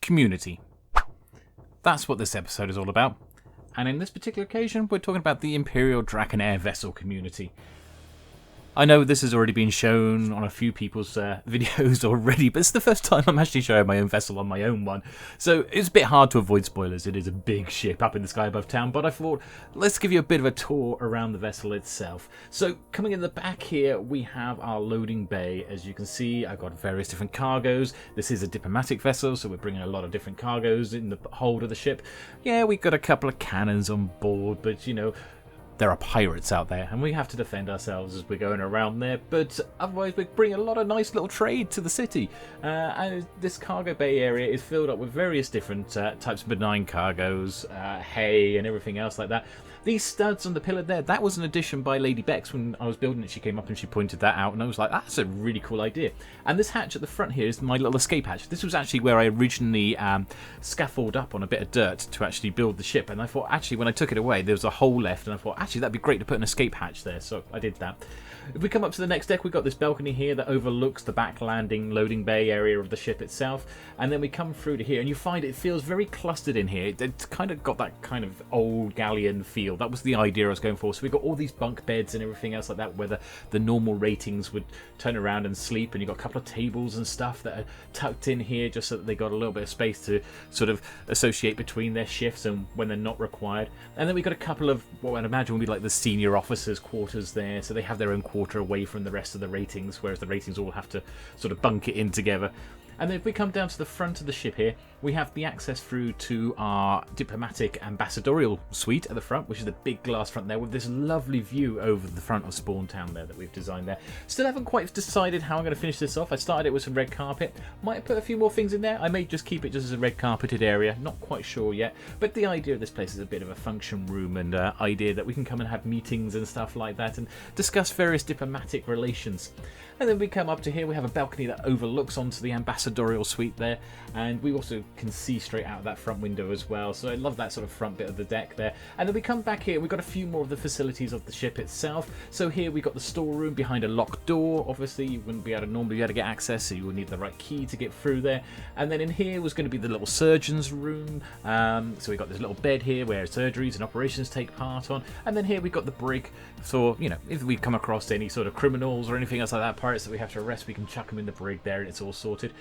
Community. That's what this episode is all about. And in this particular occasion, we're talking about the Imperial Draconair vessel community. I know this has already been shown on a few people's videos already, but it's the first time I'm actually showing my own vessel on my own one. So it's a bit hard to avoid spoilers. It is a big ship up in the sky above town, but I thought, let's give you a bit of a tour around the vessel itself. So coming in the back here, we have our loading bay. As you can see, I've got various different cargoes. This is a diplomatic vessel, so we're bringing a lot of different cargoes in the hold of the ship. Yeah, we've got a couple of cannons on board, but you know, there are pirates out there and we have to defend ourselves as we're going around there, but otherwise we bring a lot of nice little trade to the city, and this cargo bay area is filled up with various different types of benign cargoes, hay and everything else like that. These studs on the pillar there, that was an addition by Lady Bex. When I was building it, she came up and she pointed that out, and I was like, that's a really cool idea. And this hatch at the front here is my little escape hatch. This was actually where I originally scaffolded up on a bit of dirt to actually build the ship, and I thought, actually, when I took it away, there was a hole left, and I thought, actually, that'd be great to put an escape hatch there, so I did that. If we come up to the next deck, we've got this balcony here that overlooks the back landing loading bay area of the ship itself, and then we come through to here, and you find it feels very clustered in here. It's kind of got that kind of old galleon feel. That was the idea I was going for. So we've got all these bunk beds and everything else like that, where the normal ratings would turn around and sleep, and you've got a couple of tables and stuff that are tucked in here just so that they got a little bit of space to sort of associate between their shifts and when they're not required. And then we've got a couple of what I'd imagine would be like the senior officers' quarters there, so they have their own quarter away from the rest of the ratings, whereas the ratings all have to sort of bunk it in together. And then if we come down to the front of the ship here, we have the access through to our diplomatic ambassadorial suite at the front, which is the big glass front there with this lovely view over the front of Spawn Town there that we've designed there. Still haven't quite decided how I'm going to finish this off. I started it with some red carpet. Might put a few more things in there. I may just keep it just as a red carpeted area. Not quite sure yet. But the idea of this place is a bit of a function room, and idea that we can come and have meetings and stuff like that and discuss various diplomatic relations. And then we come up to here, we have a balcony that overlooks onto the ambassadorial suite there, and we also can see straight out of that front window as well, so I love that sort of front bit of the deck there. And then we come back here, we've got a few more of the facilities of the ship itself. So here we've got the storeroom behind a locked door. Obviously you wouldn't be able to normally get access, so you would need the right key to get through there. And then in here was going to be the little surgeon's room, so we've got this little bed here where surgeries and operations take part on. And then here we've got the brig, so you know, if we come across any sort of criminals or anything else like that, pirates that we have to arrest, we can chuck them in the brig there and it's all sorted.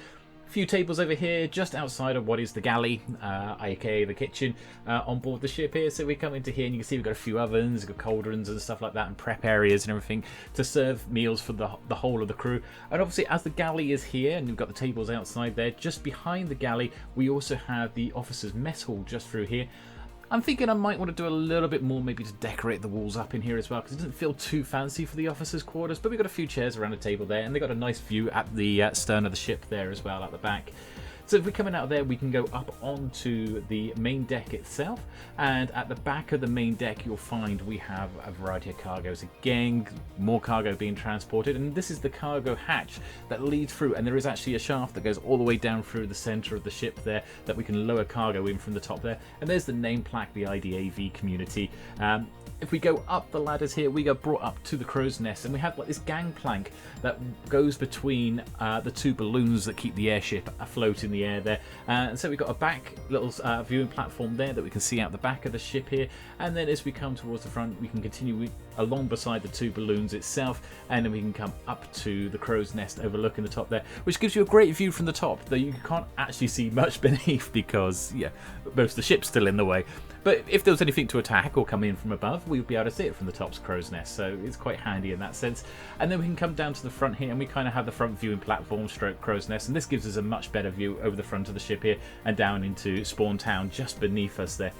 A few tables over here just outside of what is the galley, aka the kitchen, on board the ship here. So we come into here and you can see we've got a few ovens, we've got cauldrons and stuff like that, and prep areas and everything to serve meals for the whole of the crew. And obviously as the galley is here and we've got the tables outside there, just behind the galley we also have the officers' mess hall just through here. I'm thinking I might want to do a little bit more, maybe to decorate the walls up in here as well, because it doesn't feel too fancy for the officers' quarters. But we've got a few chairs around the table there, and they've got a nice view at the stern of the ship there as well, at the back. So if we're coming out of there, we can go up onto the main deck itself, and at the back of the main deck you'll find we have a variety of cargoes. Again, more cargo being transported, and this is the cargo hatch that leads through, and there is actually a shaft that goes all the way down through the center of the ship there that we can lower cargo in from the top there. And there's the name plaque, the IDAV community. If we go up the ladders here, we get brought up to the crow's nest, and we have like this gangplank that goes between the two balloons that keep the airship afloat in the air there. And so we've got a back little viewing platform there that we can see out the back of the ship here. And then as we come towards the front, we can continue along beside the two balloons itself, and then we can come up to the crow's nest overlooking the top there, which gives you a great view from the top, though you can't actually see much beneath because, yeah, most of the ship's still in the way. But if there was anything to attack or come in from above, we would be able to see it from the top's crow's nest, so it's quite handy in that sense. And then we can come down to the front here, and we kind of have the front viewing platform stroke crow's nest, and this gives us a much better view over the front of the ship here and down into Spawn Town just beneath us there.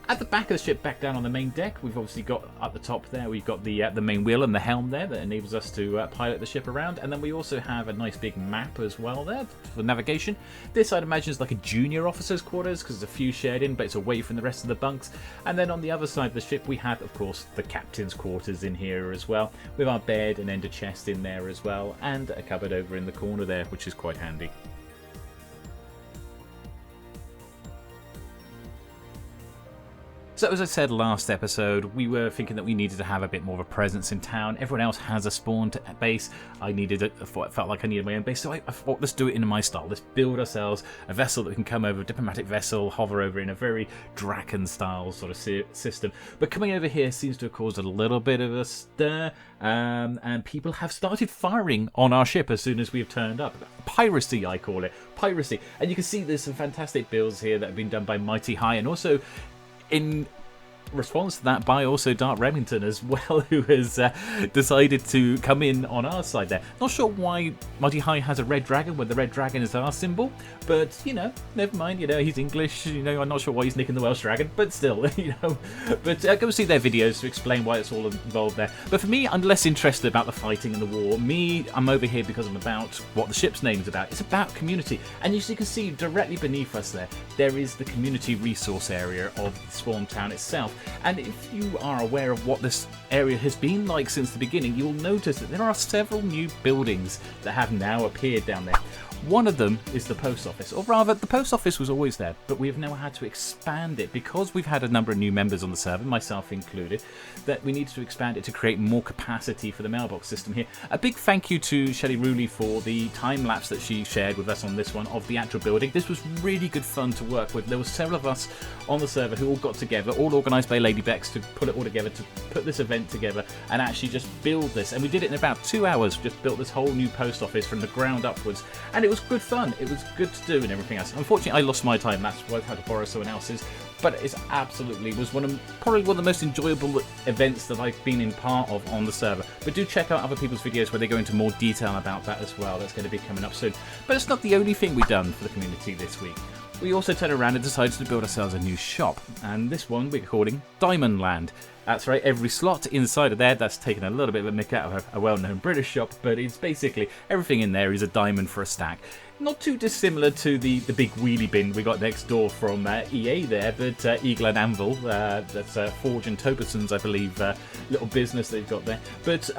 At the back of the ship, back down on the main deck, we've obviously got at the top there, we've got the main wheel and the helm there that enables us to pilot the ship around. And then we also have a nice big map as well there for navigation. This I'd imagine is like a junior officer's quarters because there's a few shared in, but it's away from the rest of the bunks. And then on the other side of the ship, we have, of course, the captain's quarters in here as well, with our bed and ender chest in there as well, and a cupboard over in the corner there, which is quite handy. So as I said last episode, we were thinking that we needed to have a bit more of a presence in town. Everyone else has a spawn base. I felt like I needed my own base, so I thought, let's do it in my style. Let's build ourselves a vessel that we can come over, a diplomatic vessel, hover over in a very Draken style sort of system. But coming over here seems to have caused a little bit of a stir, and people have started firing on our ship as soon as we've turned up. Piracy, I call it. Piracy. And you can see there's some fantastic builds here that have been done by Mighty High, and also in response to that by also Dark Remington as well, who has decided to come in on our side there. Not sure why Mighty High has a red dragon when the red dragon is our symbol, but you know, never mind, you know, he's English, you know, I'm not sure why he's nicking the Welsh dragon, but still, you know, but go see their videos to explain why it's all involved there. But for me, I'm less interested about the fighting and the war. I'm over here because I'm about what the ship's name is about. It's about community, and as you can see directly beneath us there is the community resource area of Spawn Town itself. And if you are aware of what this area has been like since the beginning, you'll notice that there are several new buildings that have now appeared down there. One of them is the post office, or rather, the post office was always there, but we have now had to expand it because we've had a number of new members on the server, myself included, that we needed to expand it to create more capacity for the mailbox system here. A big thank you to Shelley Rooley for the time lapse that she shared with us on this one of the actual building. This was really good fun to work with. There were several of us on the server who all got together, all organised by Lady Bex, to put it all together, to put this event together and actually just build this. And we did it in about 2 hours, just built this whole new post office from the ground upwards. And it was good fun. It was good to do and everything else. Unfortunately, I lost my time. That's why I've had to borrow someone else's. But it absolutely was probably one of the most enjoyable events that I've been in part of on the server. But do check out other people's videos where they go into more detail about that as well. That's going to be coming up soon. But it's not the only thing we've done for the community this week. We also turned around and decided to build ourselves a new shop, and this one we're calling Diamond Land. That's right, every slot inside of there, that's taken a little bit of a mick out of a well-known British shop, but it's basically everything in there is a diamond for a stack. Not too dissimilar to the big wheelie bin we got next door from EA there, but Eagle and Anvil, that's Forge and Toberson's, I believe, little business they've got there. But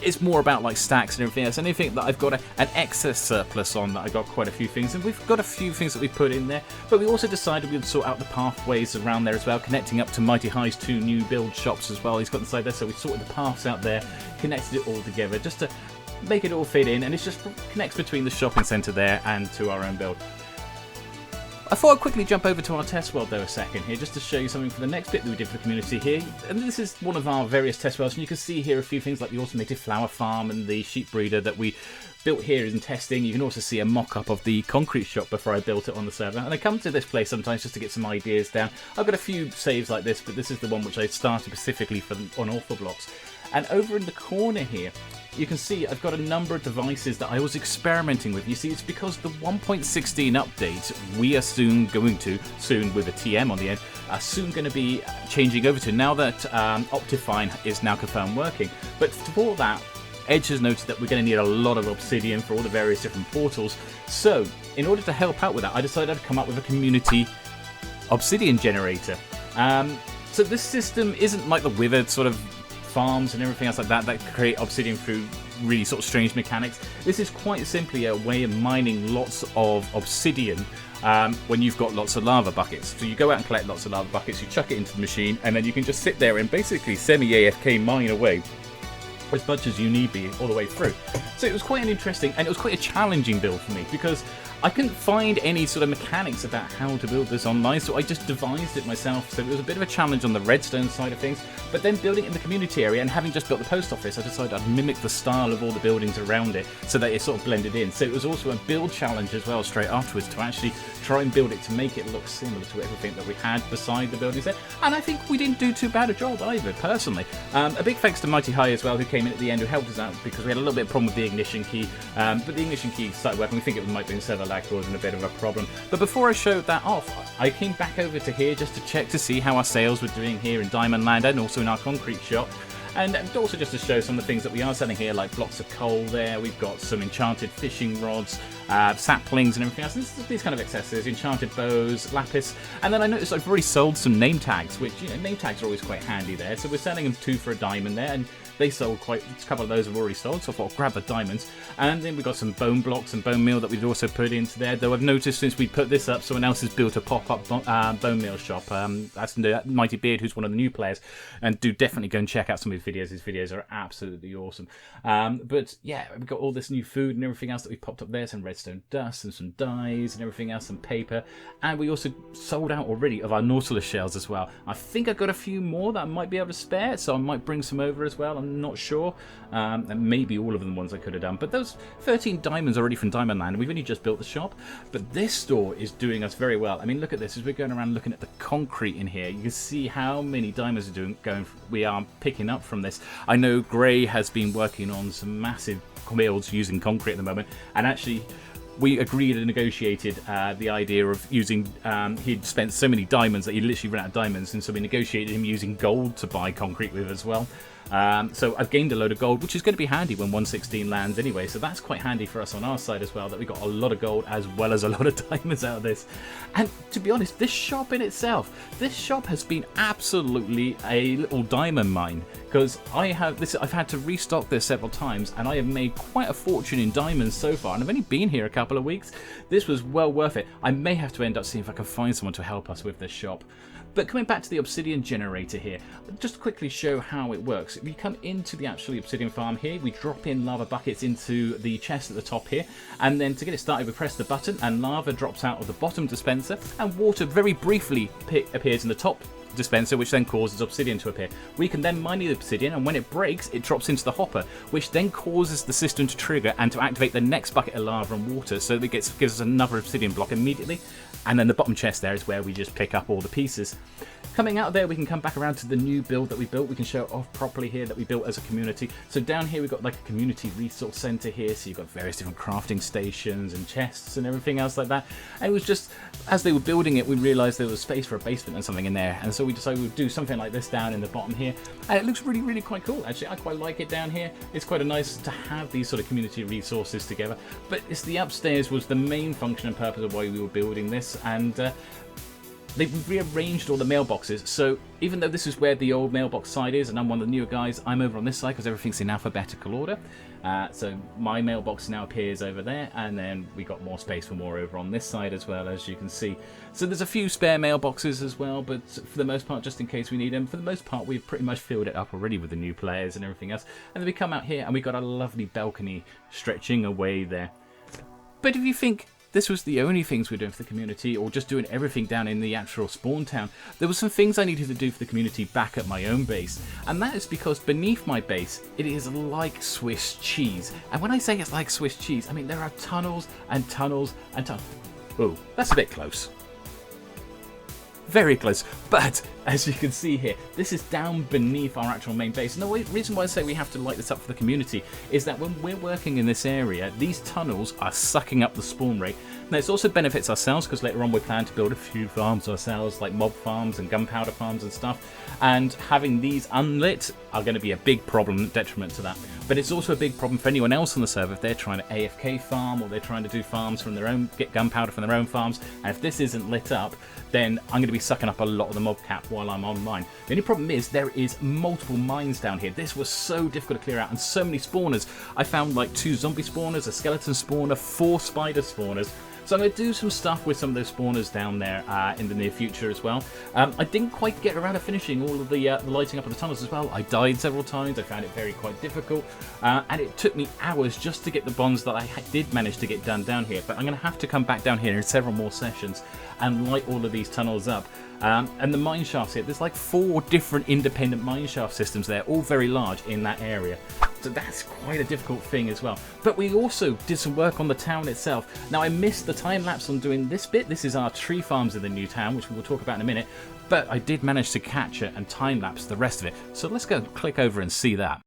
it's more about like stacks and everything else. Anything that I've got an excess surplus on, that I got quite a few things, and we've got a few things that we put in there. But we also decided we'd sort out the pathways around there as well, connecting up to Mighty High's 2 new build shops as well. He's got inside there, so we sorted the paths out there, connected it all together, just to make it all fit in, and it just connects between the shopping centre there and to our own build. I thought I'd quickly jump over to our test world though a second here, just to show you something for the next bit that we did for the community here. And this is one of our various test worlds, and you can see here a few things like the automated flower farm and the sheep breeder that we built here in testing. You can also see a mock-up of the concrete shop before I built it on the server. And I come to this place sometimes just to get some ideas down. I've got a few saves like this, but this is the one which I started specifically for Unorthoblocks. And over in the corner here, you can see I've got a number of devices that I was experimenting with. You see, it's because the 1.16 update we are soon with a TM on the end, are soon going to be changing over to, now that Optifine is now confirmed working. But for that, Edge has noted that we're going to need a lot of Obsidian for all the various different portals. So, in order to help out with that, I decided I'd come up with a community Obsidian Generator. So this system isn't like the withered sort of farms and everything else like that create obsidian through really sort of strange mechanics. This is quite simply a way of mining lots of obsidian when you've got lots of lava buckets. So you go out and collect lots of lava buckets, you chuck it into the machine, and then you can just sit there and basically semi-AFK mine away as much as you need be all the way through. So it was quite an interesting, and it was quite a challenging build for me, because I couldn't find any sort of mechanics about how to build this online, so I just devised it myself. So it was a bit of a challenge on the redstone side of things, but then building it in the community area and having just built the post office, I decided I'd mimic the style of all the buildings around it so that it sort of blended in. So it was also a build challenge as well straight afterwards to actually try and build it to make it look similar to everything that we had beside the buildings there. And I think we didn't do too bad a job either, personally. A big thanks to Mighty High as well, who came in at the end, who helped us out, because we had a little bit of problem with the ignition key, but the ignition key started working. We think it might be in server lag causing a bit of a problem. But before I showed that off, I came back over to here just to check to see how our sales were doing here in Diamond Land and also in our concrete shop. And also just to show some of the things that we are selling here, like blocks of coal there. We've got some enchanted fishing rods, saplings and everything else. These kind of accessories, enchanted bows, lapis. And then I noticed I've already sold some name tags, which, you know, name tags are always quite handy there. So we're selling them 2 for a diamond there. And They sold a couple of those have already sold, so I thought I'll grab the diamonds. And then we got some bone blocks and bone meal that we'd also put into there. Though I've noticed since we put this up, someone else has built a pop-up bone meal shop. That's Mighty Beard, who's one of the new players, and do definitely go and check out some of his videos. His videos are absolutely awesome. But yeah, we've got all this new food and everything else that we popped up there, some redstone dust and some dyes and everything else, some paper. And we also sold out already of our Nautilus shells as well. I think I've got a few more that I might be able to spare, so I might bring some over as well. I'm not sure. And maybe all of them ones I could have done. But those 13 diamonds already from Diamond Land. We've only just built the shop. But this store is doing us very well. I mean, look at this. As we're going around looking at the concrete in here, you can see how many diamonds we are picking up from this. I know Gray has been working on some massive builds using concrete at the moment. And actually, we agreed and negotiated the idea of using, he'd spent so many diamonds that he literally ran out of diamonds, and so we negotiated him using gold to buy concrete with as well. So I've gained a load of gold, which is going to be handy when 116 lands anyway, so that's quite handy for us on our side as well, that we got a lot of gold as well as a lot of diamonds out of this. And to be honest, this shop in itself, this shop has been absolutely a little diamond mine, because I've had to restock this several times, and I have made quite a fortune in diamonds so far, and I've only been here a couple of weeks. This was well worth it. I may have to end up seeing if I can find someone to help us with this shop. But coming back to the Obsidian Generator here, just to quickly show how it works. We come into the actual Obsidian farm here, we drop in lava buckets into the chest at the top here, and then to get it started we press the button and lava drops out of the bottom dispenser, and water very briefly appears in the top dispenser, which then causes obsidian to appear. We can then mine the obsidian, and when it breaks it drops into the hopper, which then causes the system to trigger and to activate the next bucket of lava and water, so that it gives us another obsidian block immediately. And then the bottom chest there is where we just pick up all the pieces. Coming out of there, we can come back around to the new build that we built. We can show it off properly here that we built as a community. So down here we've got like a community resource center here, so you've got various different crafting stations and chests and everything else like that. And it was just, as they were building it, we realized there was space for a basement and something in there, and so we decided we'd do something like this down in the bottom here, and it looks really, really quite cool. Actually, I quite like it down here. It's quite nice to have these sort of community resources together, but it's the upstairs was the main function and purpose of why we were building this. And they've rearranged all the mailboxes, so even though this is where the old mailbox side is and I'm one of the newer guys, I'm over on this side because everything's in alphabetical order. So my mailbox now appears over there, and then we got more space for more over on this side as well, as you can see. So there's a few spare mailboxes as well, but for the most part, just in case we need them, for the most part we've pretty much filled it up already with the new players and everything else. And then we come out here and we got a lovely balcony stretching away there. But if you think this was the only things we're doing for the community, or just doing everything down in the actual spawn town, there were some things I needed to do for the community back at my own base. And that is because beneath my base, it is like Swiss cheese. And when I say it's like Swiss cheese, I mean there are tunnels and tunnels and tunnels. Oh, that's a bit close. Very close, but as you can see here, this is down beneath our actual main base. And the reason why I say we have to light this up for the community is that when we're working in this area, these tunnels are sucking up the spawn rate. Now, it also benefits ourselves because later on we plan to build a few farms ourselves, like mob farms and gunpowder farms and stuff. And having these unlit are going to be a big problem, detriment to that. But it's also a big problem for anyone else on the server if they're trying to AFK farm, or they're trying to do farms from their own, get gunpowder from their own farms. And if this isn't lit up, then I'm going to be sucking up a lot of the mob cap while I'm online. The only problem is there is multiple mines down here. This was so difficult to clear out, and so many spawners. I found like 2 zombie spawners, a skeleton spawner, 4 spider spawners. So I'm going to do some stuff with some of those spawners down there in the near future as well. I didn't quite get around to finishing all of the lighting up of the tunnels as well. I died several times. I found it quite difficult. And it took me hours just to get the bonds that I did manage to get done down here. But I'm going to have to come back down here in several more sessions and light all of these tunnels up. And the mine shafts here, there's like 4 different independent mine shaft systems there, all very large in that area. So that's quite a difficult thing as well. But we also did some work on the town itself. Now, I missed the time lapse on doing this bit. This is our tree farms in the new town, which we will talk about in a minute. But I did manage to catch it and time lapse the rest of it. So let's go click over and see that.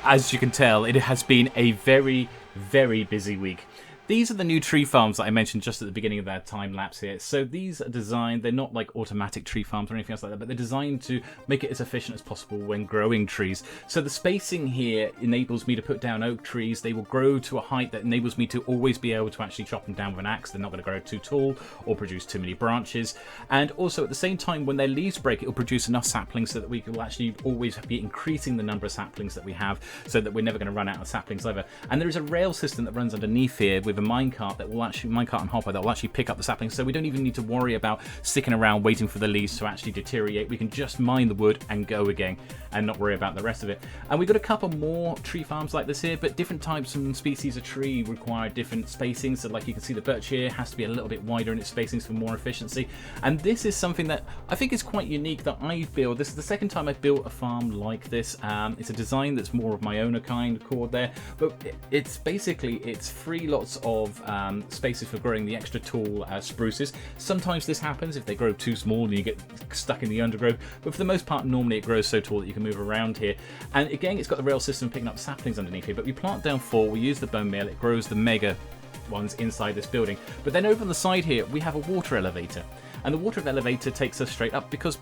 as you can tell, it has been a very, very busy week. These are the new tree farms that I mentioned just at the beginning of that time lapse here. So these are designed, they're not like automatic tree farms or anything else like that, but they're designed to make it as efficient as possible when growing trees. So the spacing here enables me to put down oak trees. They will grow to a height that enables me to always be able to actually chop them down with an axe. They're not going to grow too tall or produce too many branches. And also at the same time, when their leaves break, it will produce enough saplings so that we will actually always be increasing the number of saplings that we have, so that we're never going to run out of saplings either. And there is a rail system that runs underneath here with a minecart that will actually, minecart and hopper, that will actually pick up the saplings, so we don't even need to worry about sticking around waiting for the leaves to actually deteriorate. We can just mine the wood and go again and not worry about the rest of it. And we've got a couple more tree farms like this here, but different types and species of tree require different spacings. So like you can see, the birch here has to be a little bit wider in its spacings for more efficiency. And this is something that I think is quite unique that I've built. This is the second time I've built a farm like this. It's a design that's more of my own kind chord there, but it's basically, it's 3 lots of spaces for growing the extra tall spruces. Sometimes this happens if they grow too small and you get stuck in the undergrowth, but for the most part normally it grows so tall that you can move around here. And again, it's got the rail system picking up saplings underneath here, but we plant down 4, we use the bone meal, it grows the mega ones inside this building. But then over on the side here we have a water elevator, and the water elevator takes us straight up, because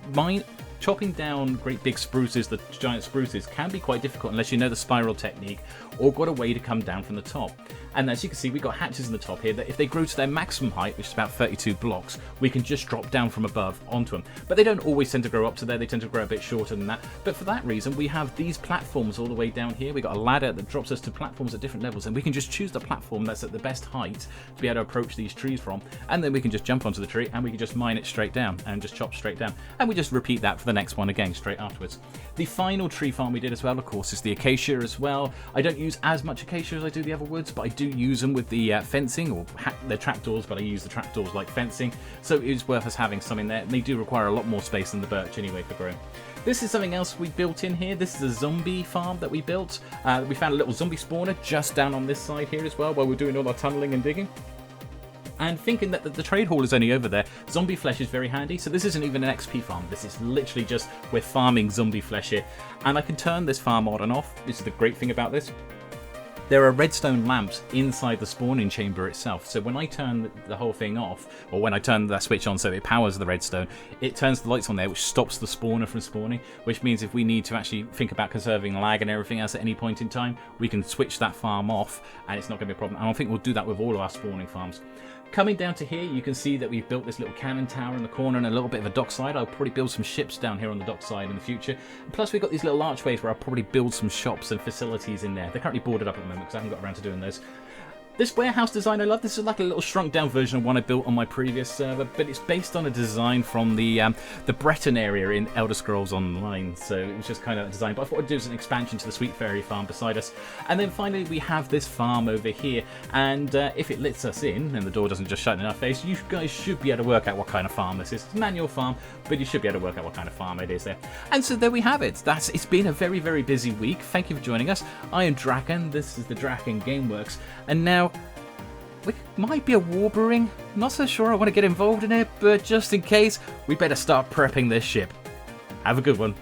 chopping down great big spruces, the giant spruces, can be quite difficult unless you know the spiral technique or got a way to come down from the top. And as you can see, we've got hatches in the top here that if they grow to their maximum height, which is about 32 blocks, we can just drop down from above onto them. But they don't always tend to grow up to there, they tend to grow a bit shorter than that. But for that reason, we have these platforms all the way down here. We've got a ladder that drops us to platforms at different levels, and we can just choose the platform that's at the best height to be able to approach these trees from. And then we can just jump onto the tree and we can just mine it straight down and just chop straight down. And we just repeat that for the next one again straight afterwards. The final tree farm we did as well, of course, is the Acacia as well. I don't use as much Acacia as I do the other woods, but I do use them with the fencing, or they're trapdoors, but I use the trapdoors like fencing, so it is worth us having some in there. They do require a lot more space than the birch anyway for growing. This is something else we built in here. This is a zombie farm that we built. We found a little zombie spawner just down on this side here as well while we're doing all our tunneling and digging. And thinking that the trade hall is only over there, zombie flesh is very handy. So this isn't even an XP farm. This is literally just, we're farming zombie flesh here. And I can turn this farm on and off. This is the great thing about this. There are redstone lamps inside the spawning chamber itself. So when I turn the whole thing off, or when I turn that switch on so it powers the redstone, it turns the lights on there, which stops the spawner from spawning, which means if we need to actually think about conserving lag and everything else at any point in time, we can switch that farm off and it's not going to be a problem. And I think we'll do that with all of our spawning farms. Coming down to here, you can see that we've built this little cannon tower in the corner and a little bit of a dockside. I'll probably build some ships down here on the dockside in the future. And plus, we've got these little archways where I'll probably build some shops and facilities in there. They're currently boarded up at the moment because I haven't got around to doing those. This warehouse design I love. This is like a little shrunk down version of one I built on my previous server, but it's based on a design from the Breton area in Elder Scrolls Online, so it was just kind of a design, but I thought I'd do as an expansion to the Sweet Fairy farm beside us. And then finally we have this farm over here, and if it lets us in and the door doesn't just shut in our face, you guys should be able to work out what kind of farm this is. It's a manual farm, but you should be able to work out what kind of farm it is there. And so there we have it. It's been a very, very busy week. Thank you for joining us. I am Draken, this is the DrakenGameWerks, and now we might be a war brewing. Not so sure I want to get involved in it, but just in case, we better start prepping this ship. Have a good one.